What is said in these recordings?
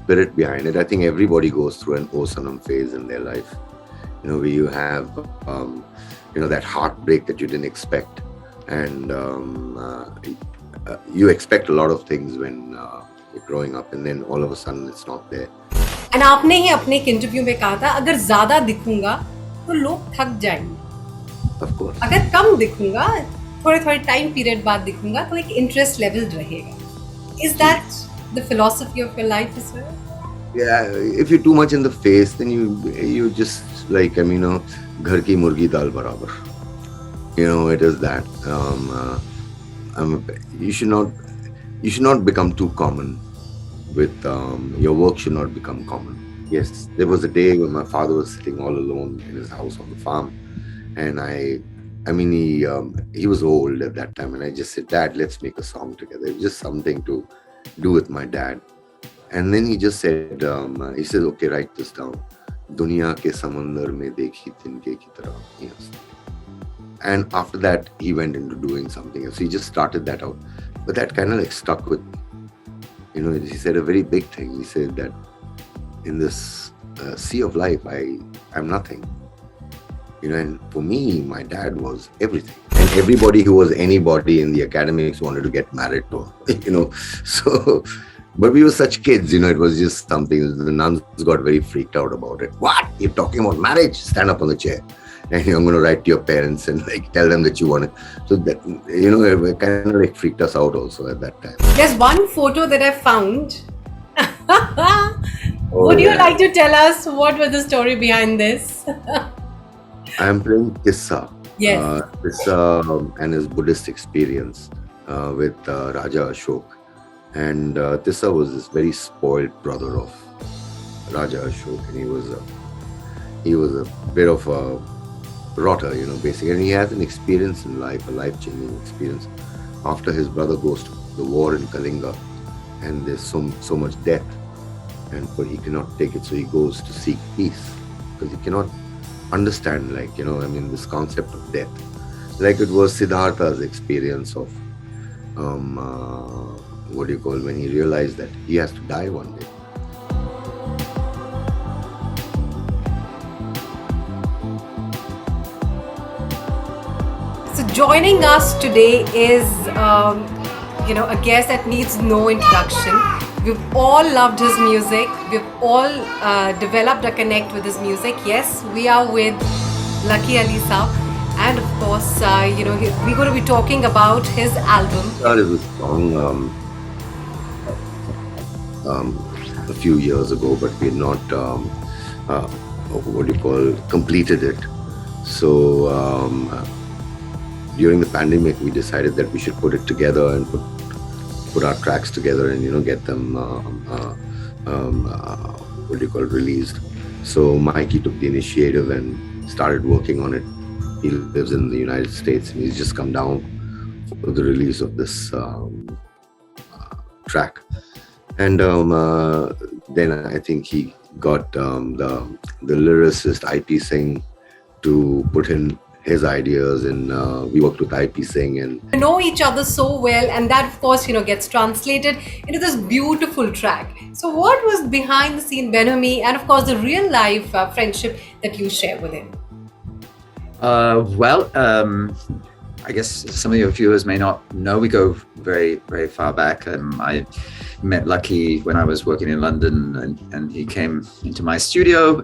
spirit behind it. I think everybody goes through an "Oh Sanam" phase in their life. Where you have, that heartbreak that you didn't expect, and you expect a lot of things when you're growing up, and then all of a sudden it's not there. And आपने ही अपने एक interview में कहा था, अगर ज्यादा दिखूंगा तो लोग थक जाएंगे. Of course. अगर कम दिखूंगा, थोड़े टाइम पीरियड बाद दिखूंगा तो एक इंटरेस्ट लेवल रहेगा. Is that the philosophy of your life as well? Yeah, if you're too much in the face, then you just like, ghar ki murgi dal barabar. It is that. You should not become too common. With your work should not become common. Yes, there was a day when my father was sitting all alone in his house on the farm, and he was old at that time, and I just said, "Dad, let's make a song together." It was just something to do with my dad. And then he just said, "Okay, write this down. Duniya ke samandar mein dekhi tinke ki tarah." Yes. And after that, he went into doing something else. He just started that out, but that kind of like stuck with. He said a very big thing. He said that in this sea of life, I'm nothing. And for me, my dad was everything. And everybody who was anybody in the academics wanted to get married to, So, but we were such kids, it was just something. The nuns got very freaked out about it. What? You're talking about marriage? Stand up on the chair. And I'm going to write to your parents and tell them that you want it. So that, it kind of freaked us out also at that time. There's one photo that I found. Would you like to tell us what was the story behind this? I'm playing Tissa. Yes. Tissa and his Buddhist experience with Raja Ashok. And Tissa was this very spoiled brother of Raja Ashok. And he was a bit of a rotter, basically. And he has an experience in life, a life-changing experience. After his brother goes to the war in Kalinga, and there's so much death, but he cannot take it, so he goes to seek peace, because he cannot understand, this concept of death. Like it was Siddhartha's experience of, when he realized that he has to die one day. So joining us today is, a guest that needs no introduction. We've all loved his music. We've all developed a connect with his music. Yes, we are with Lucky Ali Saab. And of course, we're going to be talking about his album. Started this song a few years ago, but we had not, completed it. So during the pandemic, we decided that we should put it together and put our tracks together and get them released. So Mikey took the initiative and started working on it. He lives in the United States, and he's just come down for the release of this track. And then I think he got the lyricist IP Singh to put in his ideas, and we worked with IP Singh, and We know each other so well, and that of course gets translated into this beautiful track. So what was behind the scene Benhami, and of course the real life friendship that you share with him? I guess some of your viewers may not know, we go very, very far back. I met Lucky when I was working in London, and he came into my studio.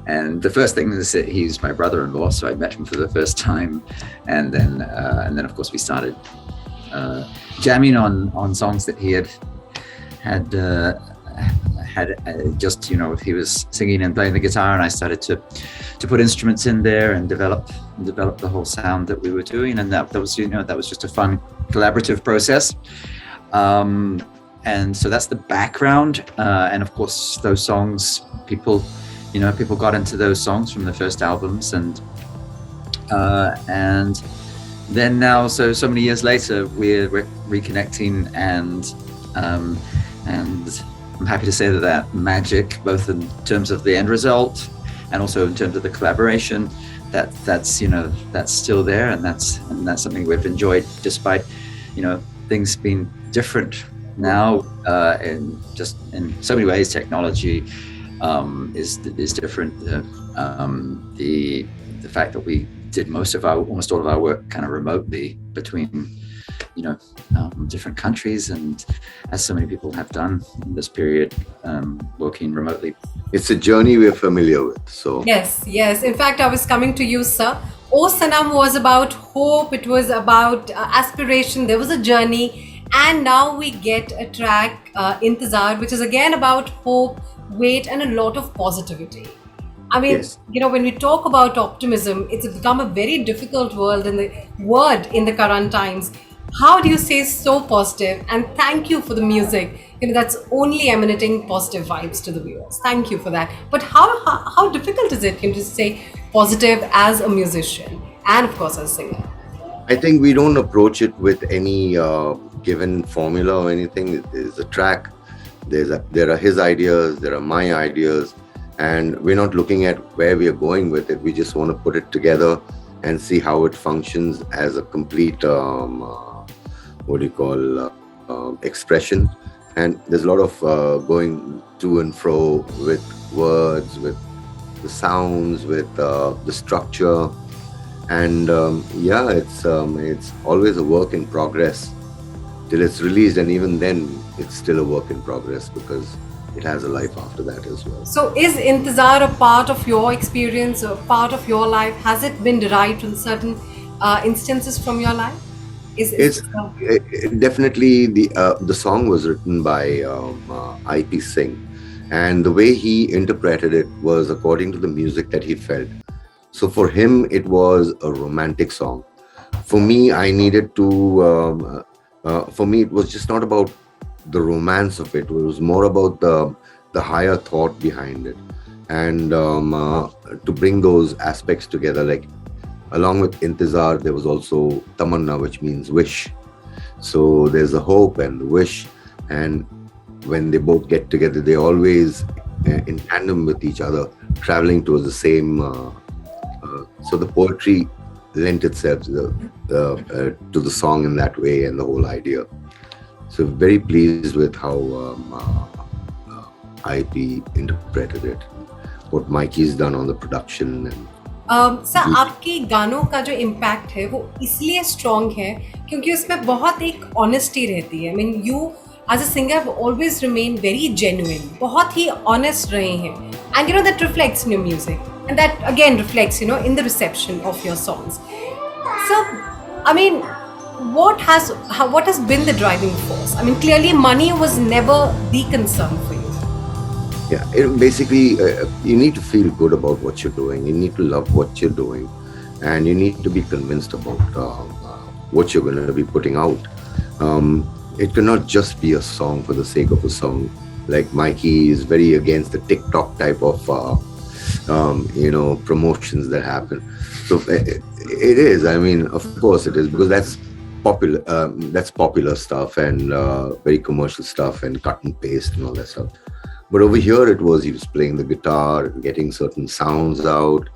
And the first thing is that he's my brother-in-law, so I met him for the first time, and then of course we started jamming on songs that he had just he was singing and playing the guitar, and I started to put instruments in there and develop the whole sound that we were doing, and that was that was just a fun collaborative process. And so that's the background, and of course those songs, people got into those songs from the first albums, and then now, so many years later, we're reconnecting, and I'm happy to say that magic, both in terms of the end result and also in terms of the collaboration, that's still there, and that's something we've enjoyed, despite things being different now, in just in so many ways, technology is different. The fact that we did almost all of our work kind of remotely between, you know, different countries, and as so many people have done in this period, working remotely. It's a journey we're familiar with. So Yes, yes. In fact, I was coming to you, sir. Oh Sanam was about hope, it was about aspiration, there was a journey, and now we get a track, Intezaar, which is again about hope, weight, and a lot of positivity. I mean, yes, when we talk about optimism, it's become a very difficult word in the current times. How do you say so positive? And thank you for the music. That's only emanating positive vibes to the viewers. Thank you for that. But how difficult is it to say positive as a musician and of course as a singer? I think we don't approach it with any given formula or anything. There's a track. There are his ideas. There are my ideas, and we're not looking at where we are going with it. We just want to put it together and see how it functions as a complete what do you call expression. And there's a lot of going to and fro with words, with the sounds, with the structure, and yeah, it's always a work in progress till it's released, and even then, it's still a work in progress because it has a life after that as well. So is Intezar a part of your experience, a part of your life? Has it been derived from certain instances from your life? It's definitely the song was written by IP Singh, and the way he interpreted it was according to the music that he felt. So for him, it was a romantic song. For me, I needed to. For me, it was just not about the romance of it. It was more about the higher thought behind it, and to bring those aspects together. Like along with Intizar, there was also Tamanna, which means wish. So there's a hope and the wish, and when they both get together, they always in tandem with each other, traveling towards the same. So the poetry lent itself to the song in that way, and the whole idea. So very pleased with how IP interpreted it, what Mikey's done on the production. And sir आपके गानों का जो impact है वो इसलिए strong है क्योंकि उसमें बहुत एक ऑनेस्टी रहती है. I mean you as a singer always remain very genuine, बहुत ही ऑनेस्ट रहे हैं, and that reflects in your music and that again reflects in the reception of your songs. So, I mean, what has been the driving force? I mean, clearly money was never the concern for you. yeah, basically, you need to feel good about what you're doing. You need to love what you're doing, and you need to be convinced about what you're going to be putting out. It cannot just be a song for the sake of a song. Like Mikey is very against the TikTok type of promotions that happen. So it is. I mean, of course it is, because that's popular. That's popular stuff, and very commercial stuff, and cut and paste and all that stuff. But over here, it was he was playing the guitar, getting certain sounds out,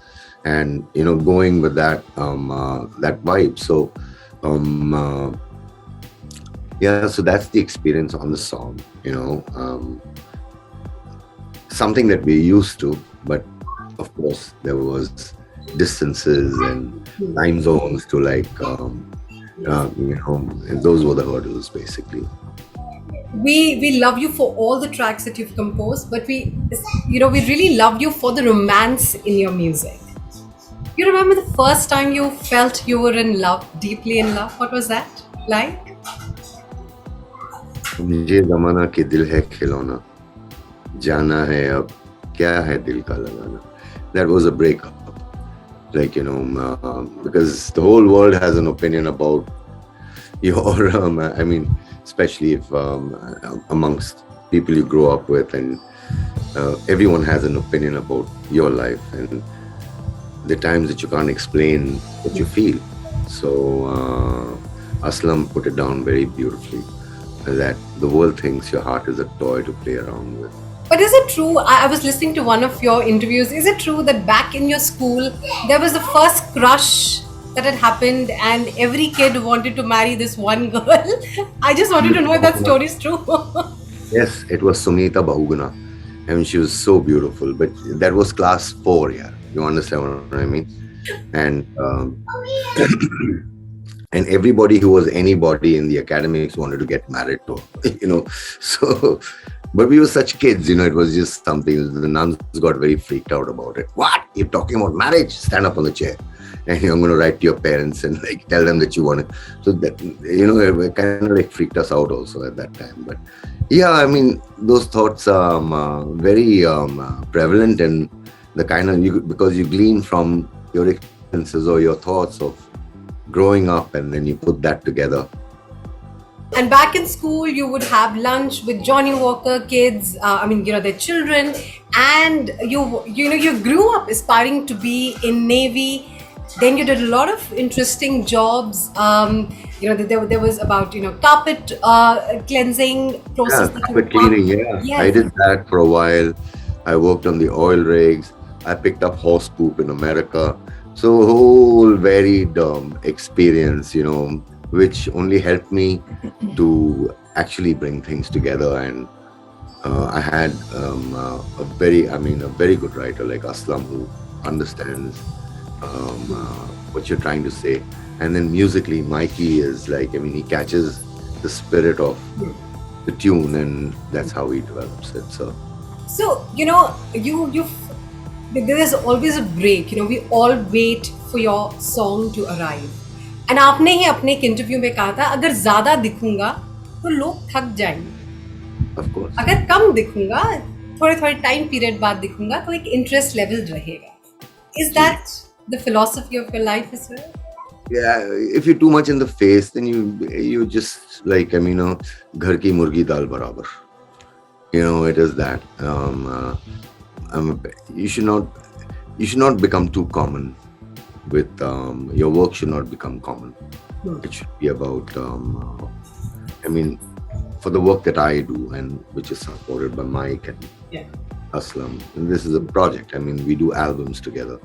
and going with that that vibe. So yeah, so that's the experience on the song. Something that we're used to, but of course there was distances and time zones to and those were the hurdles basically. We love you for all the tracks that you've composed, but we really love you for the romance in your music. You remember the first time you felt you were in love, deeply in love? What was that like? ये जमाना के दिल है खिलौना, जाना है अब क्या है दिल का लगाना. That was a breakup, because the whole world has an opinion about your I mean, especially if amongst people you grow up with, and everyone has an opinion about your life and the times that you can't explain what you feel. So Aslam put it down very beautifully, that the world thinks your heart is a toy to play around with. But is it true, I was listening to one of your interviews, is it true that back in your school, there was the first crush that had happened and every kid wanted to marry this one girl. I just wanted to know if that story is true. Yes, it was Sunita Bahuguna. I mean, she was so beautiful, but that was class 4, yeah. You understand what I mean? And and everybody who was anybody in the academics wanted to get married to her, So, but we were such kids, it was just something. The nuns got very freaked out about it. What? You're talking about marriage? Stand up on the chair. And I'm going to write to your parents and like tell them that you want it. So that, it kind of like freaked us out also at that time. But yeah, I mean, those thoughts are very prevalent, and the kind of, because you glean from your experiences or your thoughts of growing up, and then you put that together. And back in school, you would have lunch with Johnny Walker kids. Their children, and you grew up aspiring to be in Navy. Then you did a lot of interesting jobs. There was about carpet cleansing process. Yeah, carpet cleaning. Yeah, Yes. I did that for a while. I worked on the oil rigs. I picked up horse poop in America. So whole varied experience, which only helped me to actually bring things together. And I had a very good writer like Aslam, who understands what you're trying to say. And then musically, Mikey is like, he catches the spirit of the tune, and that's how he develops it. So there's always a break. We all wait for your song to arrive. And आपने ही अपने एक interview में कहा था, अगर ज्यादा दिखूंगा तो लोग थक जाएंगे, of course. अगर कम दिखूंगा, थोड़े टाइम पीरियड बाद दिखूंगा तो एक इंटरेस्ट लेवल रहेगा. Is that the philosophy of your life as well? Yeah, if you're too much in the face, then you just like, ghar ki murgi dal barabar. It is that. You should not become too common with your work. Should not become common. It should be about for the work that I do, and which is supported by Mike and Aslam. And this is a project. We do albums together.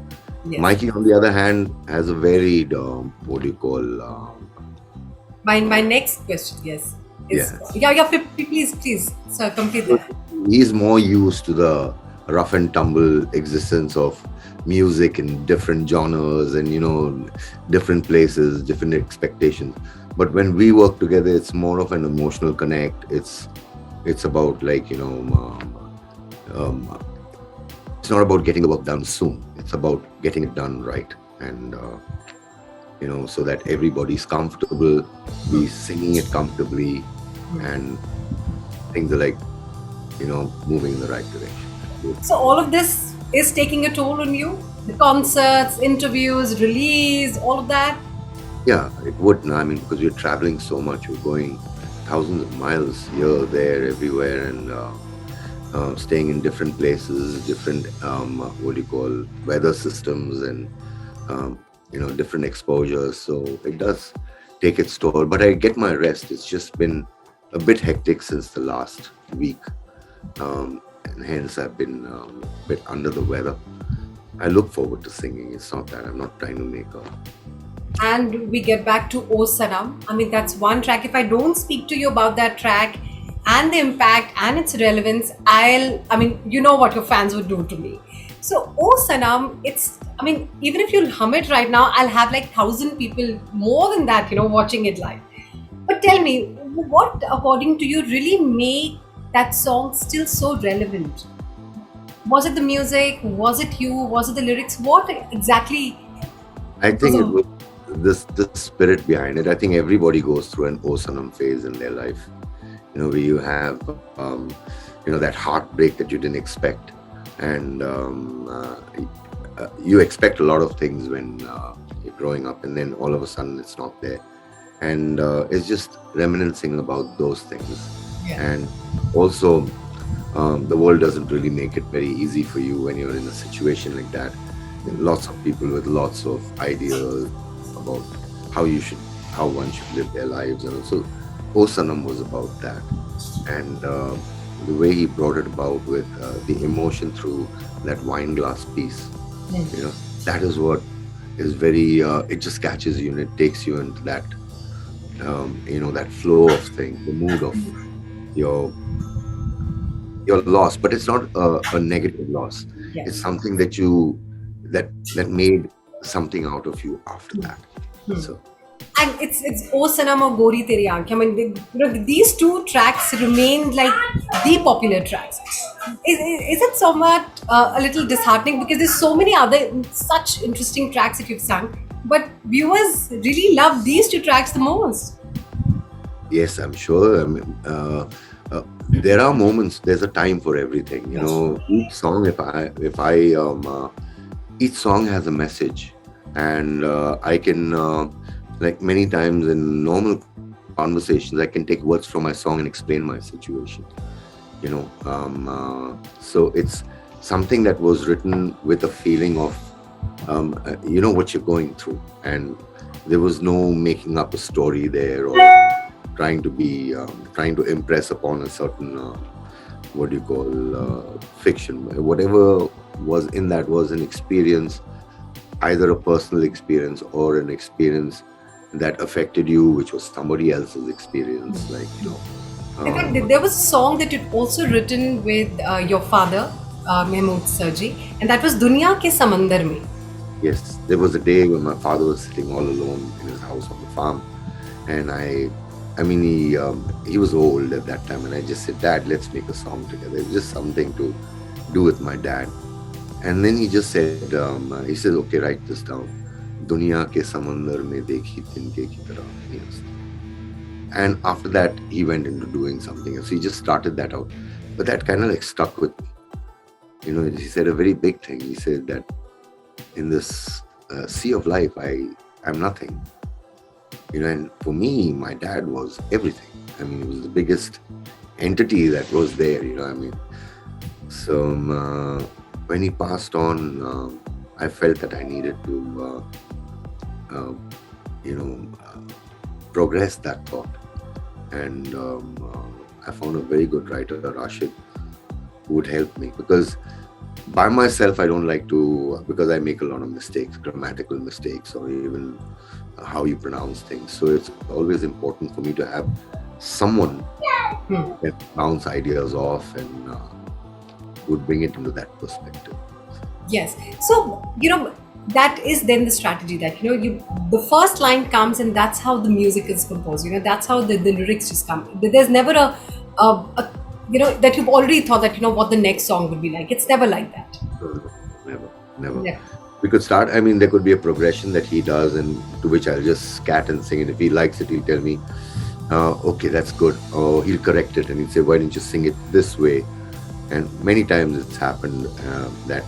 Yes. Mikey, on the other hand, has a very My next question, yes. Please, sir, complete that. He's more used to the rough and tumble existence of music in different genres and different places, different expectations. But when we work together, it's more of an emotional connect. It's about like it's not about getting the work done soon. It's about getting it done right, and so that everybody's comfortable, we singing it comfortably, and things are like moving in the right direction. So all of this is taking a toll on you? The concerts, interviews, release, all of that? Yeah, it would. Because we're traveling so much, we're going thousands of miles here, there, everywhere, and staying in different places, different weather systems, and different exposures. So it does take its toll. But I get my rest. It's just been a bit hectic since the last week, and hence I've been a bit under the weather. I look forward to singing. It's not that I'm not trying to make a... And we get back to O Sanam. That's one track. If I don't speak to you about that track and the impact and its relevance, you know what your fans would do to me. So O Sanam, even if you'll hum it right now, I'll have like 1,000 people, more than that, watching it live. But tell me, what according to you really make that song still so relevant? Was it the music? Was it you? Was it the lyrics? What exactly? I think it was the spirit behind it. I think everybody goes through an O Sanam phase in their life, where you have that heartbreak that you didn't expect, and you expect a lot of things when you're growing up, and then all of a sudden it's not there, and it's just reminiscing about those things. And also the world doesn't really make it very easy for you when you're in a situation like that. Lots of people with lots of ideas about how one should live their lives, and also O Sanam was about that, and the way he brought it about with the emotion through that wine glass piece, that is what is very, it just catches you and it takes you into that, that flow of things, the mood of your your loss. But it's not a negative loss. It's Yes. something that made something out of you after that. So And it's O Sanam or Gori Teri Aankhein. I mean, these two tracks remain like the popular tracks. Is it somewhat a little disheartening because there's so many other such interesting tracks that you've sung, but viewers really love these two tracks the most. yes, I'm sure. There are moments. There's a time for everything. Each song, each song has a message, and I can, like many times in normal conversations, I can take words from my song and explain my situation. So it's something that was written with a feeling of, what you're going through, and there was no making up a story there or trying to impress upon a certain what do you call fiction. Whatever was in that was an experience, either a personal experience or an experience that affected you, which was somebody else's experience, like In fact, um, there was a song that you'd also written with your father, Mehmood Sarji, and that was Duniya Ke Samandar Mein. yes, there was a day when my father was sitting all alone in his house on the farm, and I mean, he was old at that time, and I just said, "Dad, let's make a song together." It was just something to do with my dad. And then he just said, he said, "Okay, write this down. Duniya ke samandar mein dekhi tinke ki tarah neez." And after that, he went into doing something else. He just started that out, but that kind of like stuck with, he said a very big thing. He said that in this sea of life, I'm nothing. And for me, my dad was everything. I mean, he was the biggest entity that was there. I mean, so when he passed on, I felt that I needed to, uh, you know, uh, progress that thought. And I found a very good writer, Rashid, who would help me, because by myself, I don't like to, because I make a lot of mistakes, grammatical mistakes, or even how you pronounce things. So it's always important for me to have someone that bounce ideas off and would bring it into that perspective. Yes. So, that is then the strategy that, the first line comes and that's how the music is composed. That's how the lyrics just come. There's never that you've already thought that, what the next song would be like. It's never like that. No, never, never. Yeah. We could start, I mean, there could be a progression that he does, and to which I'll just scat and sing. And if he likes it, he'll tell me, okay, that's good. Or he'll correct it and he'll say, why didn't you sing it this way? And many times it's happened that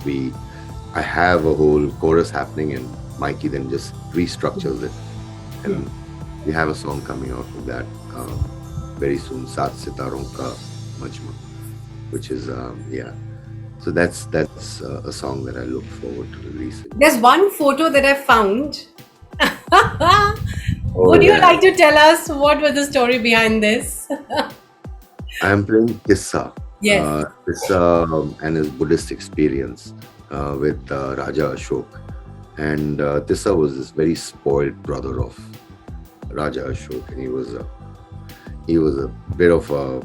I have a whole chorus happening and Mikey then just restructures it. And we have a song coming out with that very soon, Saat Sitaron Ka Majma, which is, yeah. So that's a song that I look forward to releasing. There's one photo that I found. Oh, Would you yeah. like to tell us what was the story behind this? I'm playing Kissa. Yes. Kissa and his Buddhist experience with Raja Ashok. And Tissa was this very spoiled brother of Raja Ashok, and he was a bit of a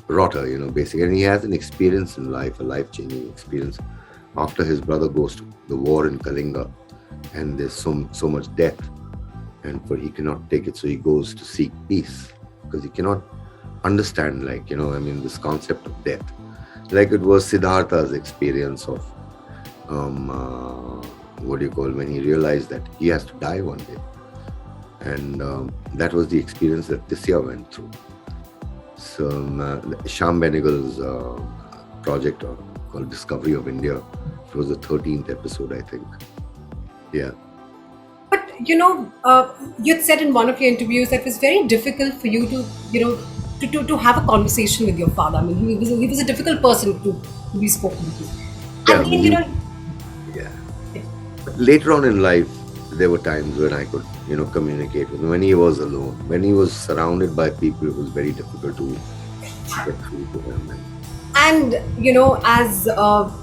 rotter, basically. And he has an experience in life, a life-changing experience. After his brother goes to the war in Kalinga, and there's so much death, and he cannot take it, so he goes to seek peace, because he cannot understand, this concept of death. Like it was Siddhartha's experience of, when he realized that he has to die one day. And that was the experience that Tisya went through. So Sham Benegal's project called Discovery of India, it was the 13th episode, I think. Yeah. But you'd said in one of your interviews that it was very difficult for you to have a conversation with your father. I mean, he was a difficult person to be spoken to. Yeah, And then, yeah. But later on in life, there were times when I could, communicate with him. When he was alone, when he was surrounded by people, it was very difficult to get through to him. And as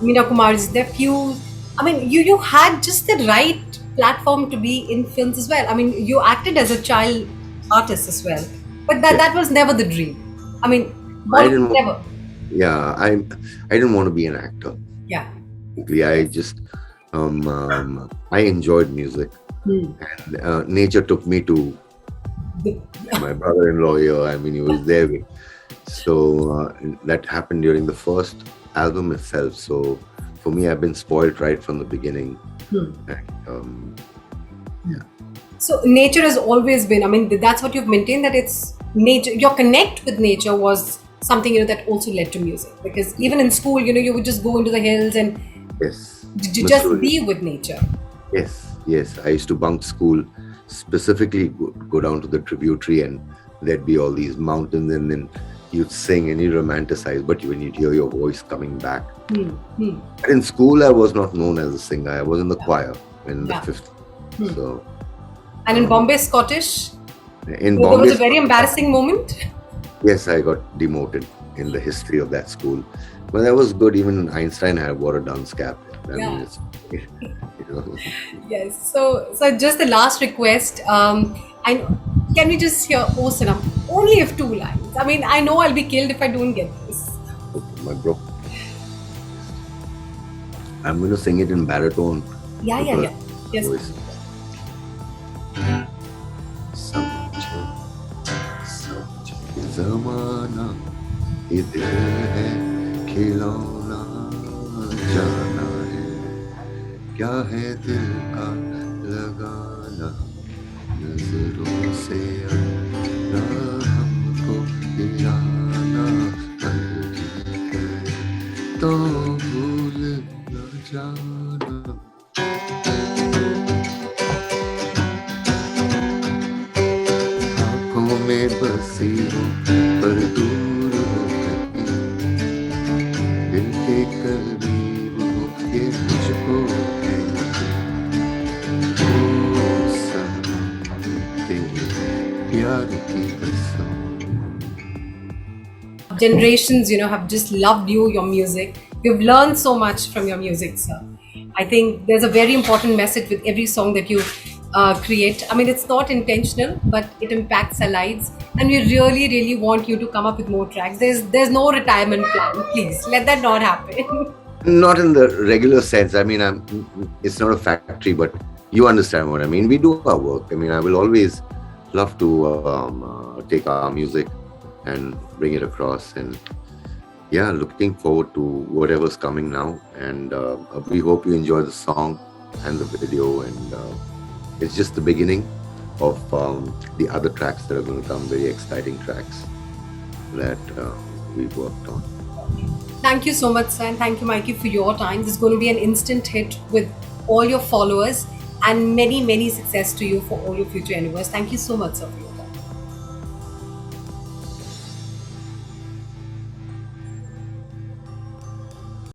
Meena Kumar's nephew, I mean, you had just the right platform to be in films as well. I mean, you acted as a child artist as well, but that Yes. that was never the dream. I mean, I Bollywood didn't. never. Yeah, I didn't want to be an actor. Yeah. Basically, I just I enjoyed music, Hmm. and nature took me to The- my brother-in-law here. I mean, he was there. So that happened during the first album itself. So for me, I've been spoiled right from the beginning. Hmm. And, So nature has always been. I mean, that's what you've maintained, that it's nature. Your connect with nature was something that also led to music. Because even in school, you would just go into the hills and yes, just Missouri. be with nature. Yes. I used to bunk school, specifically go down to the tributary, and there'd be all these mountains, and then you'd sing and you romanticize. But when you'd hear your voice coming back, Hmm. Hmm. but in school, I was not known as a singer. I was in the choir in the Yeah. fifth. Hmm. So And in Bombay Scottish, in there was Bombay, a very embarrassing moment. yes, I got demoted in the history of that school. But that was good. Even Einstein had wore a dunce cap. I Yeah. mean, it's, you know, Yes. So just the last request. I can we just hear "Oh Sanam" only if 2 lines? I mean, I know I'll be killed if I don't get this. my bro. I'm going to sing it in baritone. Yeah. Yes. Voice. समझो समझो जमाना ये दिल है खिलौना जाना है क्या है दिल का लगाना नजरों से अपना हमको मिलाना मर्जी है तो भूल न जाना आँखों में बसी हो पर दूर हो कहीं दिल के करीब हो ये मुझको है ओ सनम तेरे प्यार की कसम Generations, have just loved your music. We've learned so much from your music, sir. I think there's a very important message with every song that you create. I mean, it's not intentional, but it impacts our lives, and we really, really want you to come up with more tracks. There's no retirement plan. Please let that not happen. not in the regular sense. I mean, it's not a factory, but you understand what I mean. We do our work. I mean, I will always love to take our music and bring it across. And yeah, looking forward to whatever's coming now. And we hope you enjoy the song and the video. And it's just the beginning of the other tracks that are going to come, very exciting tracks that we've worked on. Thank you so much, sir, and thank you, Mikey, for your time. This is going to be an instant hit with all your followers, and many, many success to you for all your future endeavors. Thank you so much, sir, for your time.